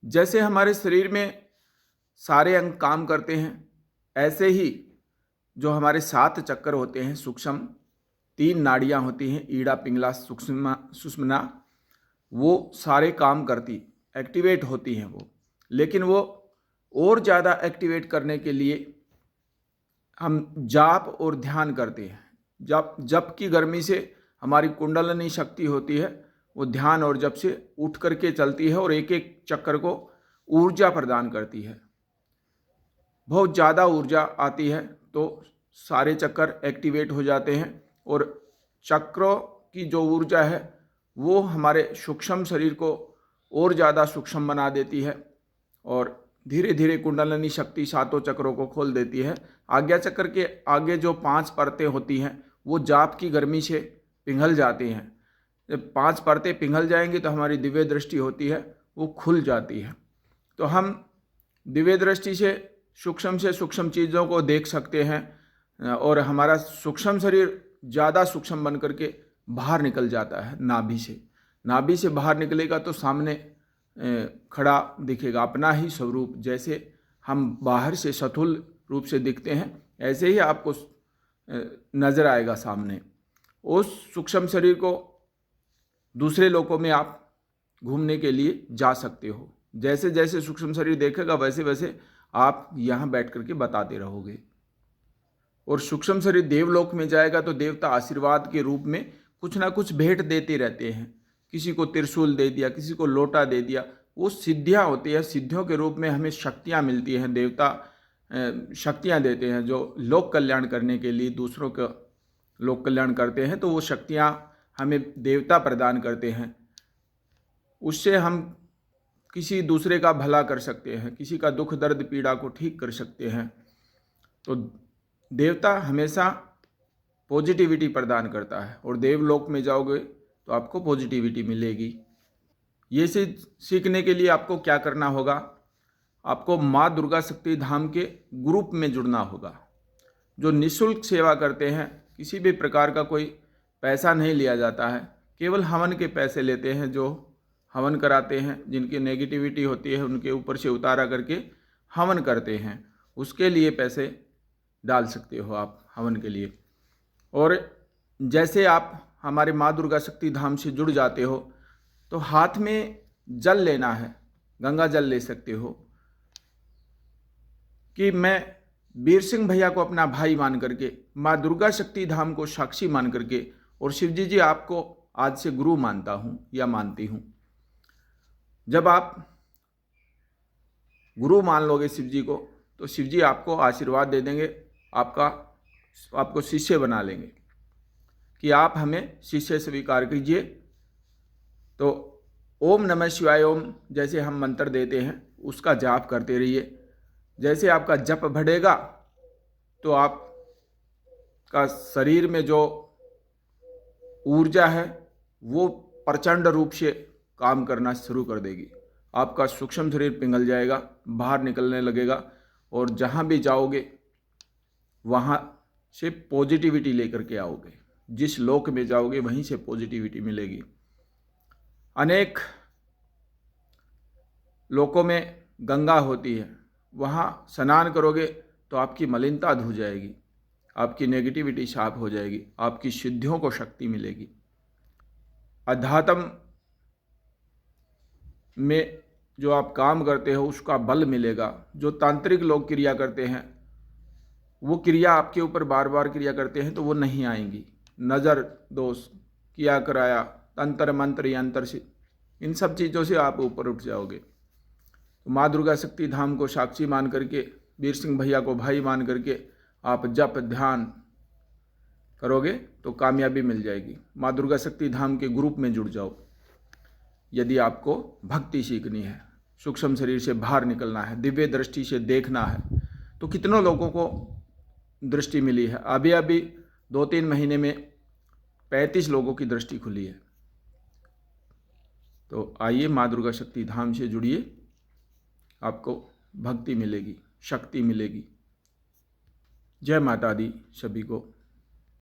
जैसे हमारे शरीर में सारे अंग काम करते हैं, ऐसे ही जो हमारे 7 चक्कर होते हैं सूक्ष्म, 3 नाड़ियाँ होती हैं, ईड़ा, पिंगला, सुषुम्ना, वो सारे काम करती, एक्टिवेट होती हैं वो। लेकिन वो और ज़्यादा एक्टिवेट करने के लिए हम जाप और ध्यान करते हैं। जप की गर्मी से हमारी कुंडलिनी शक्ति होती है, वो ध्यान और जप से उठ करके चलती है और एक एक चक्कर को ऊर्जा प्रदान करती है। बहुत ज़्यादा ऊर्जा आती है तो सारे चक्कर एक्टिवेट हो जाते हैं और चक्रों की जो ऊर्जा है वो हमारे सूक्ष्म शरीर को और ज़्यादा सूक्ष्म बना देती है और धीरे धीरे कुंडलिनी शक्ति 7 चक्रों को खोल देती है। आज्ञा चक्र के आगे जो 5 परतें होती हैं वो जाप की गर्मी से पिघल जाती हैं। जब 5 परतें पिघल जाएंगी तो हमारी दिव्य दृष्टि होती है वो खुल जाती है। तो हम दिव्य दृष्टि से सूक्ष्म चीज़ों को देख सकते हैं और हमारा सूक्ष्म शरीर ज़्यादा सूक्ष्म बन करके बाहर निकल जाता है नाभि से बाहर निकलेगा तो सामने खड़ा दिखेगा अपना ही स्वरूप। जैसे हम बाहर से स्थूल रूप से दिखते हैं ऐसे ही आपको नज़र आएगा सामने। उस सूक्ष्म शरीर को दूसरे लोकों में आप घूमने के लिए जा सकते हो। जैसे जैसे सूक्ष्म शरीर देखेगा वैसे वैसे आप यहाँ बैठ करके बताते रहोगे। और सूक्ष्म शरीर देवलोक में जाएगा तो देवता आशीर्वाद के रूप में कुछ ना कुछ भेंट देते रहते हैं। किसी को त्रिशूल दे दिया, किसी को लोटा दे दिया। वो सिद्धियाँ होती है, सिद्धियों के रूप में हमें शक्तियाँ मिलती हैं। देवता शक्तियाँ देते हैं जो लोक कल्याण करने के लिए दूसरों का लोक कल्याण करते हैं, तो वो शक्तियाँ हमें देवता प्रदान करते हैं। उससे हम किसी दूसरे का भला कर सकते हैं, किसी का दुख दर्द पीड़ा को ठीक कर सकते हैं। तो देवता हमेशा पॉजिटिविटी प्रदान करता है और देवलोक में जाओगे तो आपको पॉजिटिविटी मिलेगी। ये सीखने के लिए आपको क्या करना होगा? आपको माँ दुर्गा शक्ति धाम के ग्रुप में जुड़ना होगा, जो निःशुल्क सेवा करते हैं। किसी भी प्रकार का कोई पैसा नहीं लिया जाता है, केवल हवन के पैसे लेते हैं। जो हवन कराते हैं, जिनकी नेगेटिविटी होती है उनके ऊपर से उतारा करके हवन करते हैं, उसके लिए पैसे डाल सकते हो आप हवन के लिए। और जैसे आप हमारे माँ दुर्गा शक्ति धाम से जुड़ जाते हो तो हाथ में जल लेना है, गंगा जल ले सकते हो कि मैं वीर सिंह भैया को अपना भाई मान करके, माँ दुर्गा शक्ति धाम को साक्षी मान करके और शिवजी जी आपको आज से गुरु मानता हूँ या मानती हूँ। जब आप गुरु मान लोगे शिवजी को तो शिवजी आपको आशीर्वाद दे देंगे, आपको शिष्य बना लेंगे कि आप हमें शिष्य स्वीकार कीजिए। तो ओम नमः शिवाय ओम जैसे हम मंत्र देते हैं उसका जाप करते रहिए। जैसे आपका जप बढ़ेगा तो आपका शरीर में जो ऊर्जा है वो प्रचंड रूप से काम करना शुरू कर देगी। आपका सूक्ष्म शरीर पिघल जाएगा, बाहर निकलने लगेगा और जहाँ भी जाओगे वहाँ से पॉजिटिविटी लेकर के आओगे। जिस लोक में जाओगे वहीं से पॉजिटिविटी मिलेगी। अनेक लोकों में गंगा होती है, वहाँ स्नान करोगे तो आपकी मलिनता धुल जाएगी, आपकी नेगेटिविटी साफ हो जाएगी, आपकी सिद्धियों को शक्ति मिलेगी। अध्यात्म में जो आप काम करते हो उसका बल मिलेगा। जो तांत्रिक लोग क्रिया करते हैं वो क्रिया आपके ऊपर बार बार क्रिया करते हैं तो वो नहीं आएंगी। नज़र दोष किया कराया, तंत्र मंत्र यंत्र से, इन सब चीज़ों से आप ऊपर उठ जाओगे। तो माँ दुर्गा शक्ति धाम को साक्षी मान करके, वीर सिंह भैया को भाई मान करके आप जप ध्यान करोगे तो कामयाबी मिल जाएगी। माँ दुर्गा शक्ति धाम के ग्रुप में जुड़ जाओ। यदि आपको भक्ति सीखनी है, सूक्ष्म शरीर से बाहर निकलना है, दिव्य दृष्टि से देखना है, तो कितनों लोगों को दृष्टि मिली है। अभी अभी 2-3 महीने में 35 लोगों की दृष्टि खुली है। तो आइए माँ दुर्गा शक्ति धाम से जुड़िए, आपको भक्ति मिलेगी, शक्ति मिलेगी। जय माता दी सभी को।